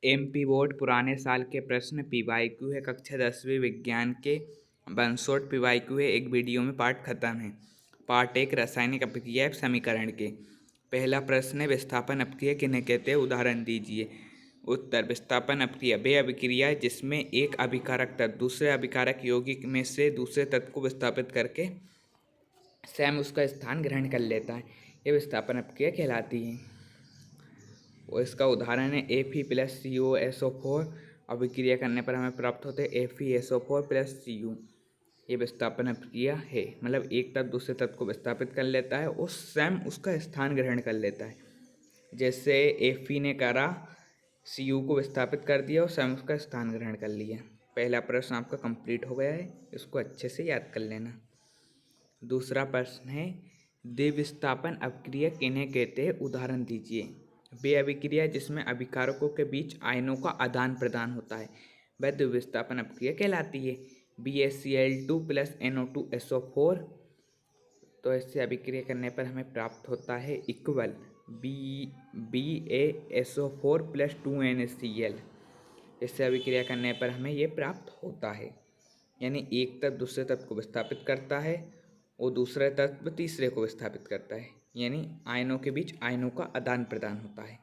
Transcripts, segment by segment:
MP board पुराने साल के प्रश्न पीवाईक्यू है। कक्षा 10वीं विज्ञान के बंसोट पीवाईक्यू है। एक वीडियो में पाठ खत्म है। पार्ट 1 रासायनिक अपक्रिया समीकरण के। पहला प्रश्न है विस्थापन अपक्रिया किन्हें कहते हैं, उदाहरण दीजिए। उत्तर, विस्थापन अपक्रिया वे अभिक्रिया है जिसमें एक अभिकारक तत्व दूसरे अभिकारक यौगिक में से दूसरे तत्व को विस्थापित करके स्वयं उसका स्थान ग्रहण कर लेता है। ये विस्थापन अपक्रिया कहलाती है। और इसका उदाहरण है Fe+CuSO4 अभिक्रिया करने पर हमें प्राप्त होते हैं FeSO4+Cu। ये विस्थापन अपक्रिया है, मतलब एक तत्व दूसरे तत्व को विस्थापित कर लेता है और स्वयं उसका स्थान ग्रहण कर लेता है। जैसे Fe ने करा, Cu को विस्थापित कर दिया और स्वयं उसका स्थान ग्रहण कर लिया। पहला प्रश्न आपका कंप्लीट हो गया है, इसको अच्छे से याद कर लेना। दूसरा प्रश्न है द्विविस्थापन अपक्रिया किन्हें कहते हैं, उदाहरण दीजिए। वे अभिक्रिया जिसमें अभिकारकों के बीच आयनों का आदान प्रदान होता है वह द्विविस्थापन अपक्रिया कहलाती है। BaCl2+NO2SO4, तो इससे अभिक्रिया करने पर हमें प्राप्त होता है इक्वल BaSO4+2NaCl। इससे अभिक्रिया करने पर हमें ये प्राप्त होता है, यानी एक तत्व दूसरे तत्व को विस्थापित करता है और दूसरा तत्व तीसरे को विस्थापित करता है, यानी आयनों के बीच आयनों का आदान प्रदान होता है।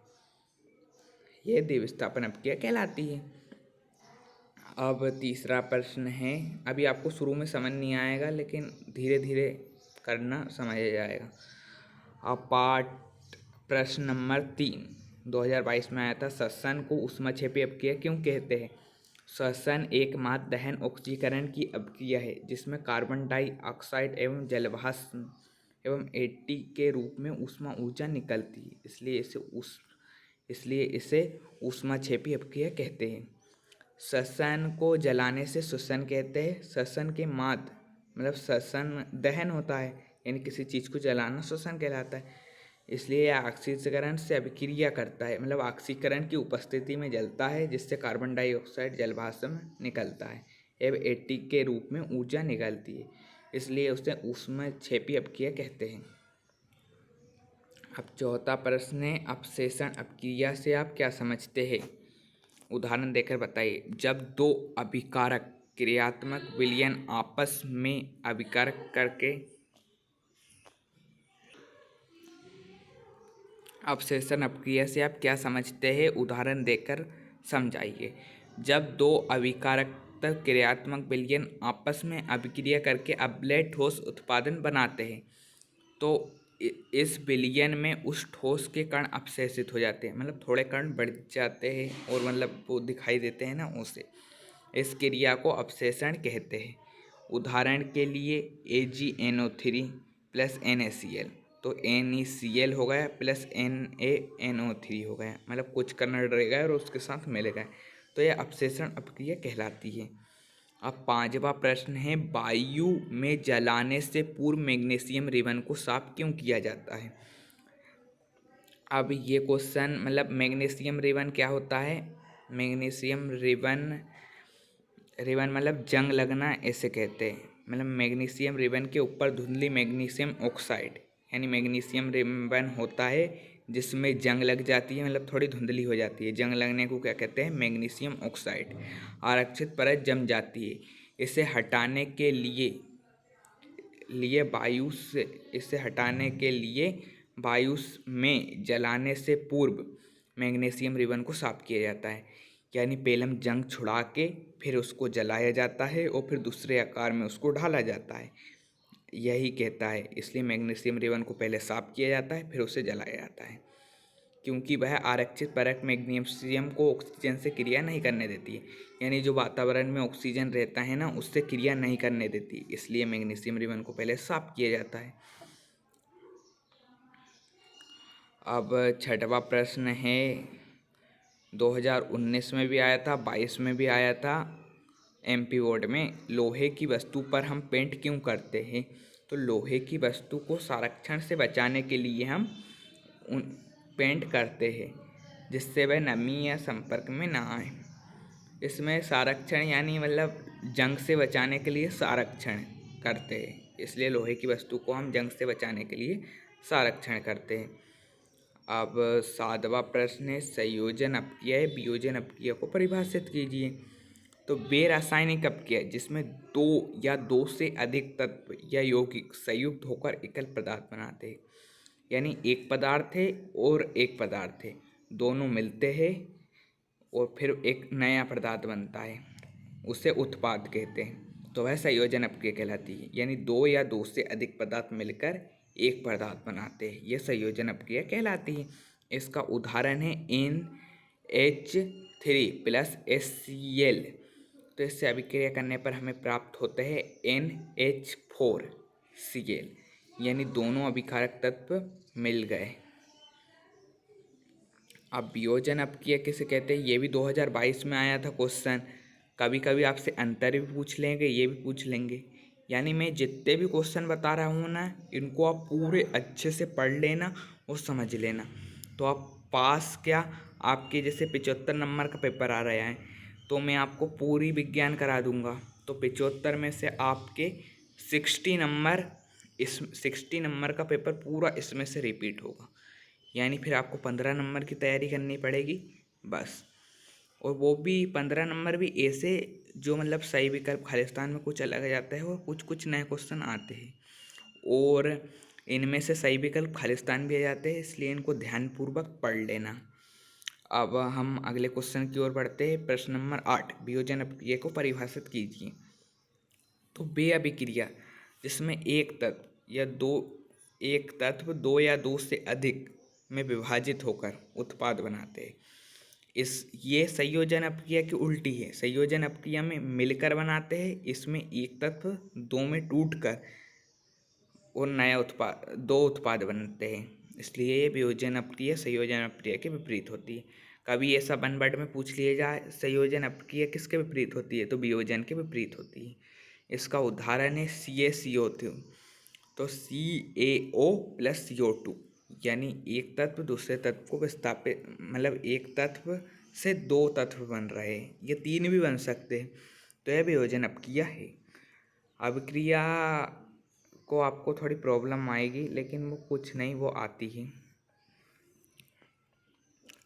यह द्विविस्थापन अपक्रिया कहलाती है। अब तीसरा प्रश्न है, अभी आपको शुरू में समझ नहीं आएगा लेकिन धीरे धीरे करना समझ आ जाएगा। अब पाठ प्रश्न नंबर 3 2022 में आया था। श्वसन को ऊष्माक्षेपी अपक्रिया क्यों कहते हैं? श्वसन एकमात्र दहन ऑक्सीकरण की अपक्रिया है जिसमें कार्बन डाइऑक्साइड एवं जलवाष्प एवं एटी के रूप में ऊष्मा ऊर्जा निकलती है, इसलिए इसे ऊष्माक्षेपी अपक्रिया कहते हैं। श्वसन को जलाने से श्वसन कहते हैं। श्वसन के मात्र मतलब श्वसन दहन होता है, यानी किसी चीज़ को जलाना श्वसन कहलाता है। इसलिए यह ऑक्सीकरण से अभिक्रिया करता है, मतलब ऑक्सीकरण की उपस्थिति में जलता है जिससे कार्बन डाइऑक्साइड जलवाष्प निकलता है एवं एटी के रूप में ऊर्जा निकलती है, इसलिए उसे ऊष्माक्षेपी अपक्रिया कहते हैं। अब चौथा प्रश्न है अपसेषण अपक्रिया से आप क्या समझते हैं, उदाहरण देकर बताइए। जब दो अभिकारक क्रियात्मक विलयन आपस में अभिकारक करके अपसेषण अपक्रिया से आप क्या समझते हैं, उदाहरण देकर समझाइए। जब दो अभिकारक क्रियात्मक विलयन आपस में अभिक्रिया करके अम्लीय ठोस उत्पादन बनाते हैं तो इस विलयन में उस ठोस के कण अपसेषित हो जाते हैं, मतलब थोड़े कण बढ़ जाते हैं और मतलब वो दिखाई देते हैं ना, उसे इस क्रिया को अपसेषण कहते हैं। उदाहरण के लिए AgNO3+NaCl, तो NeCl हो गया प्लस NaNO3 हो गया, मतलब कुछ कण रह गए और उसके साथ मिल गए, तो यह अपसेषण अपक्रिया कहलाती है। अब पांचवा प्रश्न है वायु में जलाने से पूर्व मैग्नीशियम रिबन को साफ क्यों किया जाता है? अब ये क्वेश्चन मतलब मैग्नीशियम रिबन क्या होता है? मैग्नीशियम रिबन मतलब जंग लगना ऐसे कहते हैं, मतलब मैग्नीशियम रिबन के ऊपर धुंधली मैग्नीशियम ऑक्साइड यानी मैग्नीशियम रिबन होता है जिसमें जंग लग जाती है, मतलब थोड़ी धुंधली हो जाती है। जंग लगने को क्या कहते हैं? Magnesium oxide. आरक्षित परत जम जाती है। इसे हटाने के लिए वायु में जलाने से पूर्व मैग्नीशियम रिबन को साफ किया जाता है, यानी पहले हम जंग छुड़ा के फिर उसको जलाया जाता है और फिर दूसरे आकार में उसको ढाला जाता है, यही कहता है। इसलिए मैग्नीशियम रिबन को पहले साफ किया जाता है फिर उसे जलाया जाता है, क्योंकि वह आरक्षित परत मैग्नीशियम को ऑक्सीजन से क्रिया नहीं करने देती है, यानी जो वातावरण में ऑक्सीजन रहता है ना उससे क्रिया नहीं करने देती, इसलिए मैग्नीशियम रिबन को पहले साफ किया जाता है। अब छठवां प्रश्न है 2019 में भी आया था, 22 में भी आया था एमपी बोर्ड में। लोहे की वस्तु पर हम पेंट क्यों करते हैं? तो लोहे की वस्तु को संरक्षण से बचाने के लिए हम पेंट करते हैं जिससे वह नमी या संपर्क में ना आए। इसमें संरक्षण यानी मतलब जंग से बचाने के लिए संरक्षण करते हैं, इसलिए लोहे की वस्तु को हम जंग से बचाने के लिए संरक्षण करते हैं। अब 7वां प्रश्न है, संयोजन अपक्रिया या वियोजन अपक्रिया को परिभाषित कीजिए। तो वे रासायनिक अपक्रिया जिसमें दो या दो से अधिक तत्व या यौगिक संयुक्त होकर एकल पदार्थ बनाते हैं, यानी एक पदार्थ है और एक पदार्थ है, दोनों मिलते हैं और फिर एक नया पदार्थ बनता है, उसे उत्पाद कहते हैं। तो वह संयोजन अपक्रिया कहलाती है, यानी दो या दो से अधिक पदार्थ मिलकर एक पदार्थ बनाते हैं, यह संयोजन अपक्रिया कहलाती है। इसका उदाहरण है NH3 + HCl। तो इससे अभिक्रिया करने पर हमें प्राप्त होता है NH4Cl, यानी दोनों अभिकारक तत्व मिल गए। अब वियोजन अपक्रिया किसे कहते हैं, ये भी 2022 में आया था क्वेश्चन। कभी कभी आपसे अंतर भी पूछ लेंगे, ये भी पूछ लेंगे। यानी मैं जितने भी क्वेश्चन बता रहा हूँ ना, इनको आप पूरे अच्छे से पढ़ लेना और समझ लेना, तो आप पास क्या, आपके जैसे 75 नंबर का पेपर आ रहा है तो मैं आपको पूरी विज्ञान करा दूंगा, तो 75 में से आपके 60 नंबर का पेपर पूरा इसमें से रिपीट होगा, यानी फिर आपको 15 नंबर की तैयारी करनी पड़ेगी बस। और वो भी 15 नंबर भी ऐसे जो मतलब सही विकल्प खालिस्तान में कुछ अलग आ जाता है और कुछ कुछ नए क्वेश्चन आते हैं, और इनमें से सही विकल्प खालिस्तान भी आ जाते हैं, इसलिए इनको ध्यानपूर्वक पढ़ लेना। अब हम अगले क्वेश्चन की ओर बढ़ते हैं। प्रश्न नंबर 8, वियोजन अपक्रिया को परिभाषित कीजिए। तो वे अभिक्रिया जिसमें एक तत्व दो या दो से अधिक में विभाजित होकर उत्पाद बनाते हैं, ये संयोजन अपक्रिया की उल्टी है। संयोजन अपक्रिया में मिलकर बनाते हैं, इसमें एक तत्व दो में टूटकर और नया दो उत्पाद बनते हैं, इसलिए ये वियोजन अपक्रिया संयोजन अपक्रिया के विपरीत होती है। कभी ऐसा 1 वर्ड में पूछ लिया जाए संयोजन अपक्रिया किसके विपरीत होती है, तो वियोजन के विपरीत होती है। इसका उदाहरण है CaCO2। तो CaO+CO2, यानी एक तत्व दूसरे तत्व को विस्थापित, मतलब एक तत्व से दो तत्व बन रहे हैं, ये 3 भी बन सकते हैं, तो यह वियोजन अपक्रिया है। अभिक्रिया को आपको थोड़ी प्रॉब्लम आएगी, लेकिन वो कुछ नहीं, वो आती ही।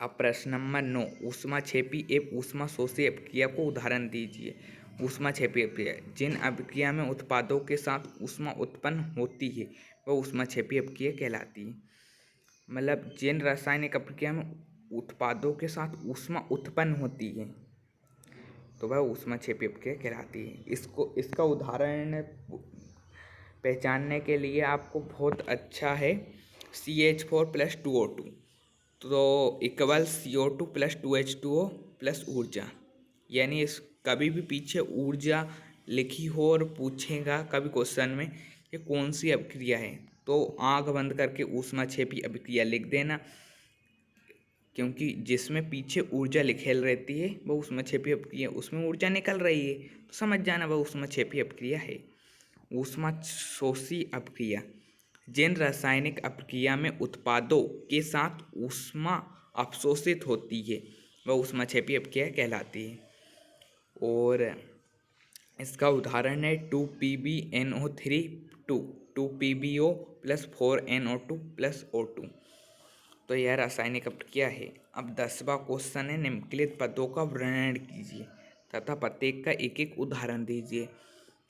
अब प्रश्न नंबर 9, ऊष्माक्षेपी एवं ऊष्माशोषी अभिक्रिया को उदाहरण दीजिए। ऊष्माक्षेपी अभिक्रिया जिन अभिक्रिया में उत्पादों के साथ ऊष्मा उत्पन्न होती है वह ऊष्माक्षेपी अभिक्रिया कहलाती है। मतलब जिन रासायनिक अभिक्रिया में उत्पादों के साथ ऊष्मा उत्पन्न होती है तो वह ऊष्माक्षेपी अभिक्रिया कहलाती है। इसका उदाहरण पहचानने के लिए आपको बहुत अच्छा है, CH4+2O2 तो इक्वल CO2+2H2O+ ऊर्जा, यानी इस कभी भी पीछे ऊर्जा लिखी हो और पूछेगा कभी क्वेश्चन में कि कौन सी अभिक्रिया है, तो आंख बंद करके ऊष्माक्षेपी अभिक्रिया लिख देना, क्योंकि जिसमें पीछे ऊर्जा लिखेल रहती है वह ऊष्माक्षेपी अभिक्रिया, उसमें ऊर्जा निकल रही है तो समझ जाना वह ऊष्माक्षेपी अभिक्रिया है। ऊष्माशोषी अभिक्रिया जिन रासायनिक अभिक्रिया में उत्पादों के साथ ऊष्मा अवशोषित होती है वह ऊष्माक्षेपी अभिक्रिया कहलाती है। और इसका उदाहरण है 2PbNO3 2PbO+4NO2+O2, तो यह रासायनिक अभिक्रिया है। अब 10वां क्वेश्चन है, निम्नलिखित पदों का वर्णन कीजिए तथा प्रत्येक का एक एक उदाहरण दीजिए।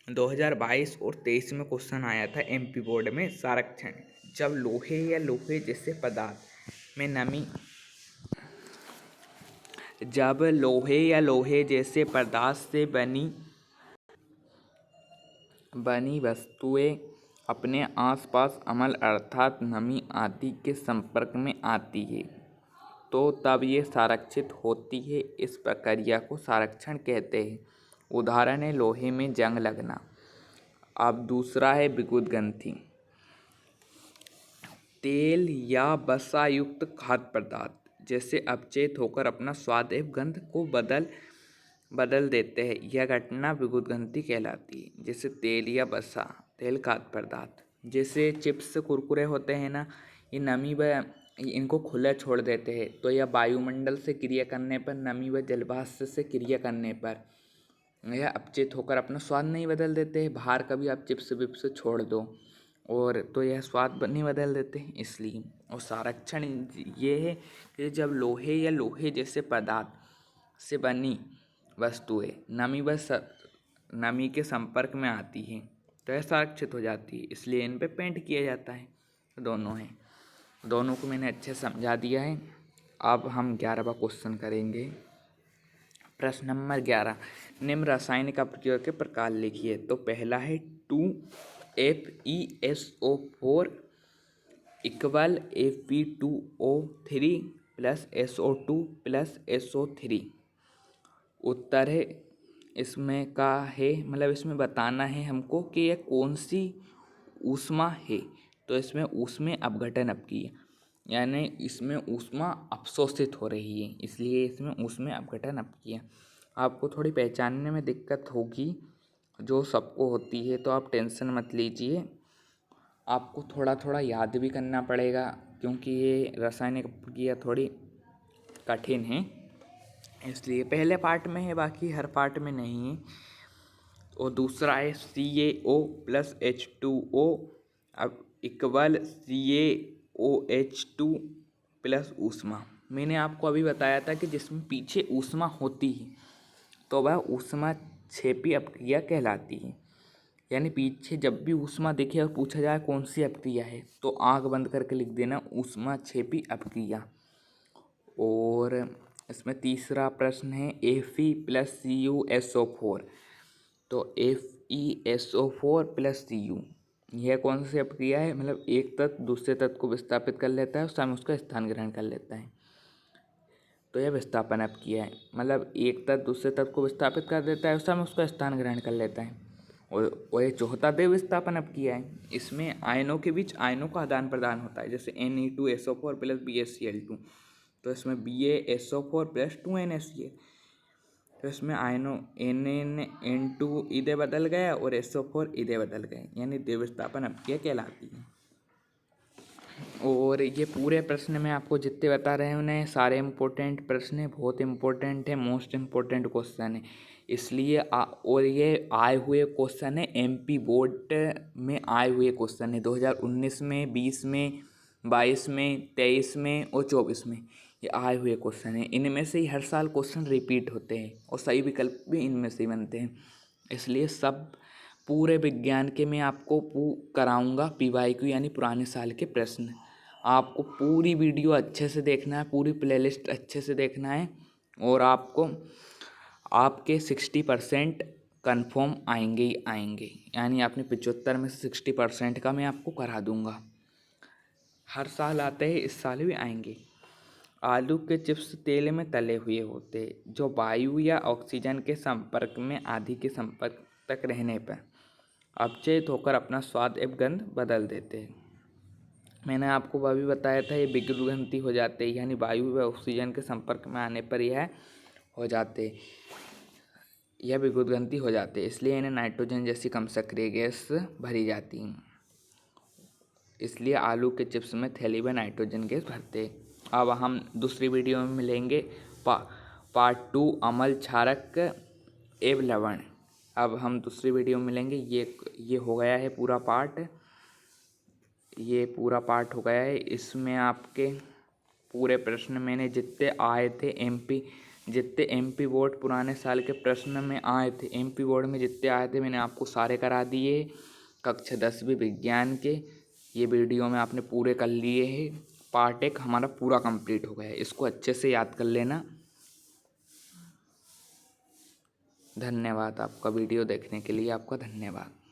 2022 और 23 में क्वेश्चन आया था MP बोर्ड में, संरक्षण जब लोहे या लोहे जैसे पदार्थ में नमी, जब लोहे या लोहे जैसे पदार्थ से बनी वस्तुएं अपने आसपास अम्ल अर्थात नमी आदि के संपर्क में आती है तो तब ये संरक्षित होती है। इस प्रक्रिया को संरक्षण कहते हैं। उदाहरण है लोहे में जंग लगना। अब दूसरा है विद्युतग्रंथि, तेल या वसा युक्त खाद्य पदार्थ जैसे अपचेत होकर अपना स्वाद एवं गंध को बदल देते हैं, यह घटना विद्युतग्रंथि कहलाती है। जैसे तेल या वसा, तेल खाद्य पदार्थ जैसे चिप्स कुरकुरे होते हैं ना, ये नमी व इनको खुला छोड़ देते हैं तो यह वायुमंडल से क्रिया करने पर, नमी व जलवाष्प से क्रिया करने पर यह अपचेत होकर अपना स्वाद नहीं बदल देते हैं। बाहर कभी आप चिप्स विप्स छोड़ दो और तो यह स्वाद नहीं बदल देते इसलिए। और संरक्षण ये है कि जब लोहे या लोहे जैसे पदार्थ से बनी वस्तुएं नमी के संपर्क में आती हैं तो यह संरक्षित हो जाती है, इसलिए इन पे पेंट किया जाता है। दोनों हैं, दोनों को मैंने अच्छे से समझा दिया है। अब हम 11वां क्वेश्चन करेंगे। प्रश्न नंबर 11, निम्न रासायनिक अपक्रिया के प्रकार लिखिए। तो पहला है 2FeSO4 equal Fe2O3 plus SO2 plus SO3। उत्तर है इसमें का है, मतलब इसमें बताना है हमको कि यह कौन सी ऊष्मा है। तो इसमें ऊष्मीय अपघटन अपक्रिया, यानी इसमें ऊष्मा अवशोषित हो रही है, इसलिए इसमें ऊष्मीय अपघटन अपक्रिया। आपको थोड़ी पहचानने में दिक्कत होगी, जो सबको होती है, तो आप टेंशन मत लीजिए। आपको थोड़ा थोड़ा याद भी करना पड़ेगा क्योंकि ये रासायनिक अपक्रिया थोड़ी कठिन है, इसलिए पहले पार्ट में है, बाकी हर पार्ट में नहीं है। और दूसरा है CaO प्लस H2O अब इक्वल CaOH2 प्लस ऊष्मा। मैंने आपको अभी बताया था कि जिसमें पीछे ऊष्मा होती है तो वह ऊष्मा क्षेपी अपक्रिया कहलाती है। यानी पीछे जब भी ऊष्मा दिखे और पूछा जाए कौन सी अपक्रिया है तो आँख बंद करके लिख देना ऊष्मा क्षेपी अपक्रिया। और इसमें तीसरा प्रश्न है Fe प्लस CuSO4। तो FeSO4 प्लस Cu यह कौन सी अपक्रिया है, मतलब एक तत्व दूसरे तत्व को विस्थापित कर लेता है उस समय उसका स्थान ग्रहण कर लेता है, तो यह विस्थापन अपक्रिया है। मतलब एक तत्व दूसरे तत्व को विस्थापित कर देता है उस समय उसका स्थान ग्रहण कर लेता है। और ये चौथा देव विस्थापन अपक्रिया है। इसमें आयनों के बीच आयनों का आदान प्रदान होता है, जैसे Ne2SO4 प्लस BaCl2। तो इसमें BaSO4 प्लस 2NaCl, तो इसमें आयनों N2 इधे बदल गया और SO4 इधे बदल गए, यानी देव विस्थापन अपक्रिया कहलाती है। और ये पूरे प्रश्न में आपको जितने बता रहे हैं उन्हें सारे इम्पोर्टेंट प्रश्न है, बहुत इम्पोर्टेंट है, मोस्ट इम्पोर्टेंट क्वेश्चन है, इसलिए और ये आए हुए क्वेश्चन है MP बोर्ड में आए हुए क्वेश्चन है 2019 में, 20 में, 22 में, 23 में और 24 में ये आए हुए क्वेश्चन है। इनमें से ही हर साल क्वेश्चन रिपीट होते हैं और सही विकल्प भी इनमें से ही बनते हैं, इसलिए सब पूरे विज्ञान के मैं आपको कराऊंगा PYQ यानी पुराने साल के प्रश्न। आपको पूरी वीडियो अच्छे से देखना है, पूरी प्लेलिस्ट अच्छे से देखना है, और आपको आपके 60% कन्फर्म आएंगे ही आएंगे, यानी आपने 75 में से 60% का मैं आपको करा दूंगा। हर साल आते हैं, इस साल भी आएंगे। आलू के चिप्स तेल में तले हुए होते हैं जो वायु या ऑक्सीजन के संपर्क में आदि के संपर्क तक रहने पर अपचयित होकर अपना स्वाद एवं गंध बदल देते हैं। मैंने आपको अभी बताया था ये विगुरग्रंथि हो जाते हैं, यानी वायु व ऑक्सीजन के संपर्क में आने पर यह हो जाते, यह विगुरग्रंथि हो जाते, इसलिए इन्हें नाइट्रोजन जैसी कम सक्रिय गैस भरी जाती है, इसलिए आलू के चिप्स में थैली में नाइट्रोजन गैस भरते। अब हम दूसरी वीडियो में मिलेंगे पार्ट 2 अम्ल क्षारक एवं लवण। अब हम दूसरी वीडियो में मिलेंगे। ये हो गया है पूरा पार्ट, ये पूरा पार्ट हो गया है। इसमें आपके पूरे प्रश्न मैंने जितने आए थे जितने MP बोर्ड पुराने साल के प्रश्न में आए थे, MP बोर्ड में जितने आए थे मैंने आपको सारे करा दिए। कक्षा 10वीं विज्ञान के ये वीडियो में आपने पूरे कर लिए हैं। पार्ट 1 हमारा पूरा कंप्लीट हो गया है, इसको अच्छे से याद कर लेना। धन्यवाद, आपका वीडियो देखने के लिए आपका धन्यवाद।